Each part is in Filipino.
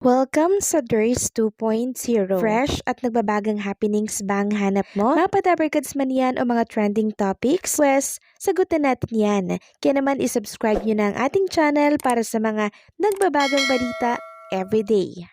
Welcome sa DRS 2.0. Fresh at nagbabagang happenings bang hanap mo? Mga padabarkads man yan o mga trending topics? Pwes, sagutin natin yan. Kaya naman isubscribe nyo na ang ating channel para sa mga nagbabagang balita everyday.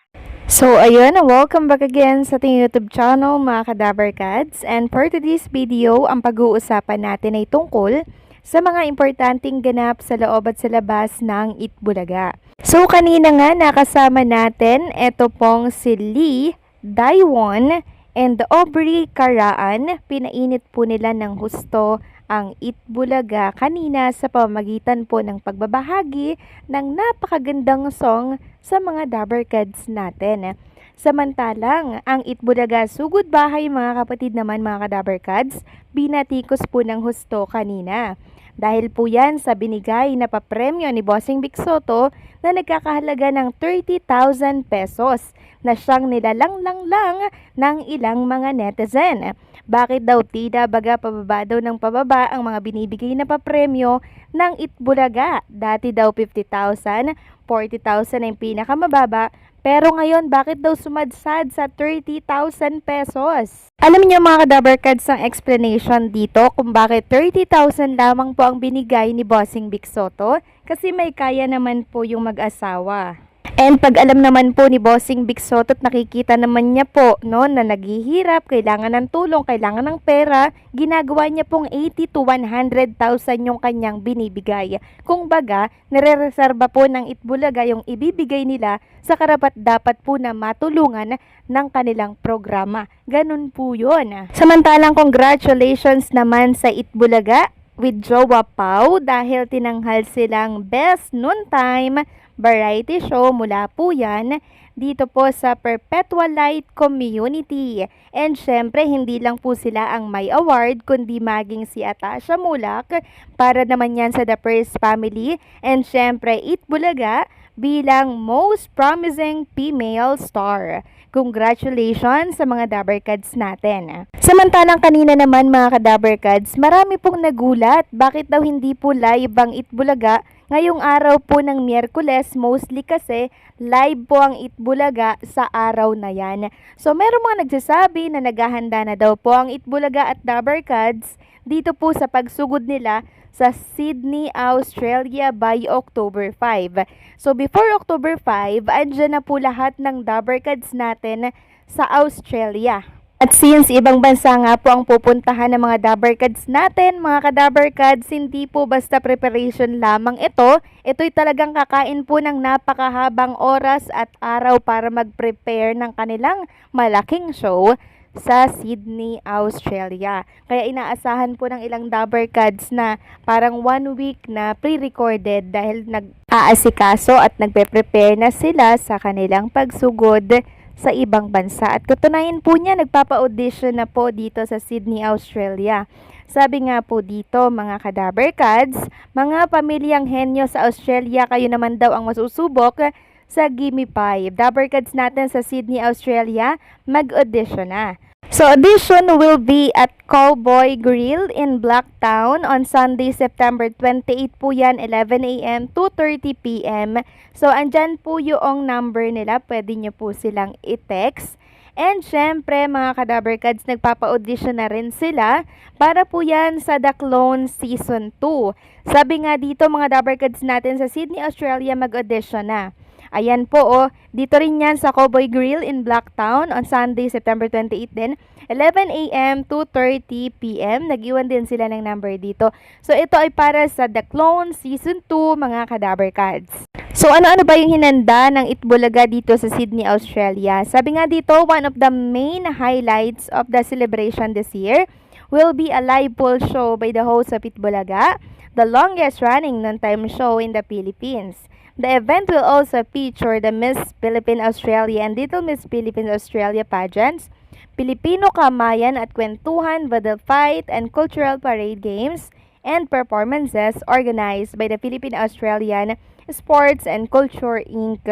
So ayun, welcome back again sa ating YouTube channel mga kadabarkads. And for today's video, ang pag-uusapan natin ay tungkol sa mga importanteng ganap sa loob at sa labas ng Itbulaga. So kanina nga nakasama natin ito pong si Lee Daiwon and Aubrey Karaan. Pinainit po nila ng husto ang Itbulaga kanina sa pamamagitan po ng pagbabahagi ng napakagandang song sa mga Dabarkads natin. Samantalang, ang Itbulaga Sugod Bahay mga kapatid naman mga Kadabarkads, binatikos po ng husto kanina. Dahil po yan sa binigay na papremyo ni Bossing Vic Soto na nagkakahalaga ng 30,000 pesos na siyang nilalang lang ng ilang mga netizen. Bakit daw tida baga pababa daw ng pababa ang mga binibigay na papremyo ng Itbulaga? Dati daw 50,000, 40,000 ang pinakamababa. Pero ngayon, bakit daw sumadsad sa 30,000 pesos? Alam niyo mga Kadabarkads ang explanation dito kung bakit 30,000 lamang po ang binigay ni Bossing Vic Soto? Kasi may kaya naman po yung mag-asawa. And pag alam naman po ni Bossing Vic Soto at nakikita naman niya po no, na naghihirap, kailangan ng tulong, kailangan ng pera, ginagawa niya pong 80 to 100,000 yung kanyang binibigay. Kung baga, nire-reserba po ng Itbulaga yung ibibigay nila sa karapat dapat po na matulungan ng kanilang programa. Ganun po yun. Samantalang congratulations naman sa Itbulaga with Jowa Pau dahil tinanghal silang Best Noontime Variety Show mula po yan dito po sa Perpetual Light Community. And syempre, hindi lang po sila ang may award, kundi maging si Atasha Mulak para naman yan sa The First Family. And syempre, Itbulaga bilang Most Promising Female Star. Congratulations sa mga Dabarkads natin. Samantalang kanina naman mga Kadabarkads, marami pong nagulat. Bakit daw hindi po live ang Itbulaga ngayong araw po ng Miyerkules, mostly kasi live po ang Itbulaga sa araw na yan. So meron mga nagsasabi na naghahanda na daw po ang Itbulaga at Dabarkads dito po sa pagsugod nila sa Sydney, Australia by October 5. So before October 5, andyan na po lahat ng Dabarkads natin sa Australia. At since ibang bansa nga po ang pupuntahan ng mga Dabarkads natin, mga Kadabarkads, hindi po basta preparation lamang ito. Ito'y talagang kakain po ng napakahabang oras at araw para mag-prepare ng kanilang malaking show sa Sydney, Australia. Kaya inaasahan po ng ilang Dabarkads na parang 1 week na pre-recorded dahil nag-aasikaso at nagpe-prepare na sila sa kanilang pagsugod sa ibang bansa. At katunayan po niya, nagpapa-audition na po dito sa Sydney, Australia. Sabi nga po dito, mga Kadabarkads, mga pamilyang henyo sa Australia, kayo naman daw ang masusubok sa Gimme 5. Dabarkads natin sa Sydney, Australia, mag-audition na. So, audition will be at Cowboy Grill in Blacktown on Sunday, September 28 po yan, 11 a.m. to 2:30 p.m. So, andyan po yung number nila. Pwede nyo po silang i-text. And syempre, mga Kadabarkads, nagpapa-audition na rin sila para po yan sa The Clone Season 2. Sabi nga dito, mga Dabarkads natin sa Sydney, Australia, mag-audition na. Ayan po, dito rin yan sa Cowboy Grill in Blacktown on Sunday, September 28 din, 11 a.m. to 2:30 p.m. Nag-iwan din sila ng number dito. So, ito ay para sa The Clone Season 2, mga Kadabarkads. So, ano-ano ba yung hinanda ng Itbulaga dito sa Sydney, Australia? Sabi nga dito, one of the main highlights of the celebration this year will be a live pool show by the host of Itbulaga, the longest running noontime show in the Philippines. The event will also feature the Miss Philippine Australia and Little Miss Philippines Australia pageants, Filipino Kamayan at Kwentuhan, Badal Fight, and Cultural Parade games and performances organized by the Philippine Australian Sports and Culture Inc.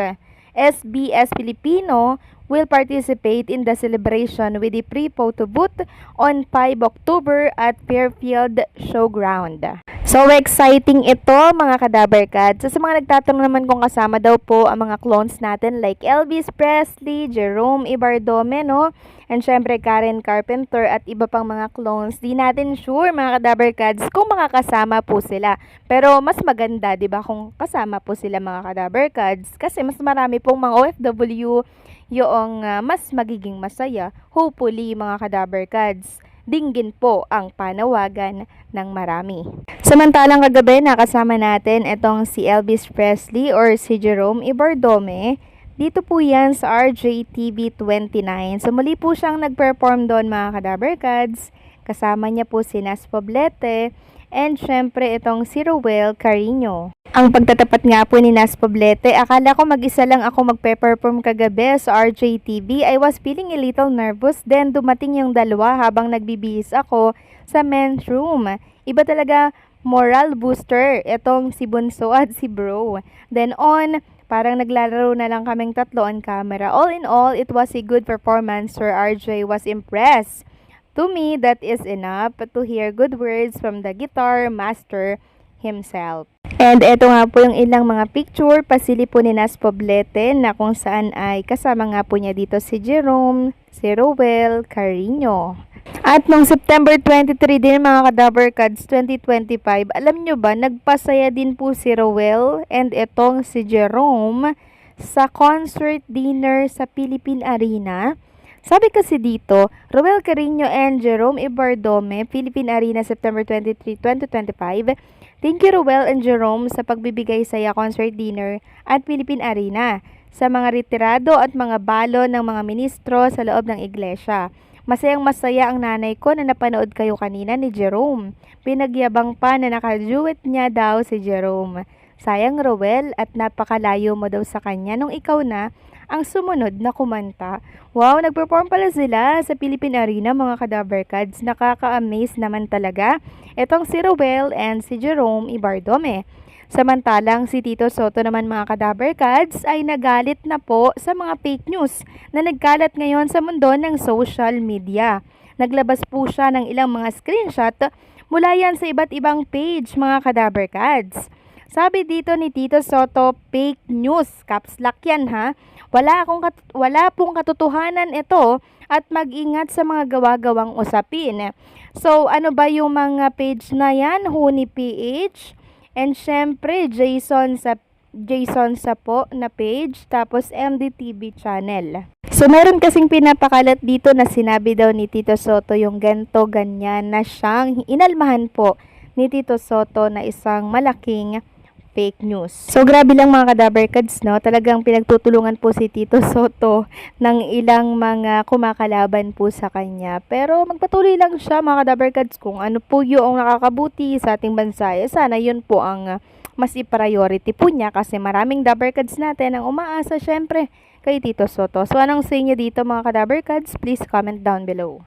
SBS Filipino will participate in the celebration with a pre-photo booth on 5 October at Fairfield Showground. So exciting ito mga Kadabar Cats. So, sa mga nagtatanong naman kung kasama daw po ang mga clones natin like Elvis Presley, Jerome Ibardome, no? And syempre Karen Carpenter at iba pang mga clones. Di natin sure mga Kadabar Cats kung makakasama po sila. Pero mas maganda, di ba, kung kasama po sila mga Kadabar Cats. Kasi mas marami pong mga OFW yung mas magiging masaya. Hopefully mga Kadabar Cats, dinggin po ang panawagan ng marami. Samantalang kagabi nakasama natin itong si Elvis Presley or si Jerome Ibardome. Dito po yan sa RJTV 29. So muli po siyang nag-perform doon mga Kadabar Cats. Kasama niya po si Nas Poblete and syempre itong si Ruel Carino. Ang pagtatapat nga po ni Nas Poblete, akala ko mag-isa lang ako magpe-perform kagabi sa RJTV. I was feeling a little nervous. Then dumating yung dalawa habang nagbibihis ako sa men's room. Iba talaga moral booster itong si Bunso at si Bro. Then parang naglalaro na lang kaming tatlo on camera. All in all, it was a good performance. Sir RJ was impressed. To me, that is enough to hear good words from the guitar master himself. And eto nga po yung ilang mga picture, pasili po ni Nas Poblete na kung saan ay kasama nga po niya dito si Jerome, si Ruel Carino. At noong September 23 din mga Kadabar Cats 2025, alam nyo ba, nagpasaya din po si Ruel and etong si Jerome sa concert dinner sa Philippine Arena. Sabi kasi dito, Ruel Carino and Jerome Ibardome, Philippine Arena, September 23, 2025. Thank you Ruel and Jerome sa pagbibigay saya concert dinner at Philippine Arena sa mga retirado at mga balo ng mga ministro sa loob ng iglesia. Masayang masaya ang nanay ko na napanood kayo kanina ni Jerome. Pinagyabang pa na nakaduet niya daw si Jerome. Sayang Ruel at napakalayo mo daw sa kanya nung ikaw na ang sumunod na kumanta. Wow, nag-perform pala sila sa Philippine Arena mga Kadabar Cats. Nakaka-amaze naman talaga itong si Ruel and si Jerome Ibardome. Samantalang si Tito Soto naman mga Kadabar Cats ay nagalit na po sa mga fake news na nagkalat ngayon sa mundo ng social media. Naglabas po siya ng ilang mga screenshot mula yan sa iba't ibang page mga Kadabar Cats. Sabi dito ni Tito Soto, fake news, caps lock yan ha. Wala pong katotohanan ito at mag-ingat sa mga gawa-gawang usapin. So ano ba yung mga page na yan? Huni PH and syempre Jason sa po na page, tapos MDTV channel. So meron kasing pinapakalat dito na sinabi daw ni Tito Soto yung ganto ganyan na siyang inalmahan po ni Tito Soto na isang malaking fake news. So grabe lang mga Kadabar Cats, no? Talagang pinagtutulungan po si Tito Soto ng ilang mga kumakalaban po sa kanya. Pero magpatuloy lang siya mga Kadabar Cats kung ano po yung nakakabuti sa ating bansa. Sana yun po ang mas i-priority po niya kasi maraming Dabar Cats natin ang umaasa syempre kay Tito Soto. So anong sa inyo dito mga Kadabar Cats? Please comment down below.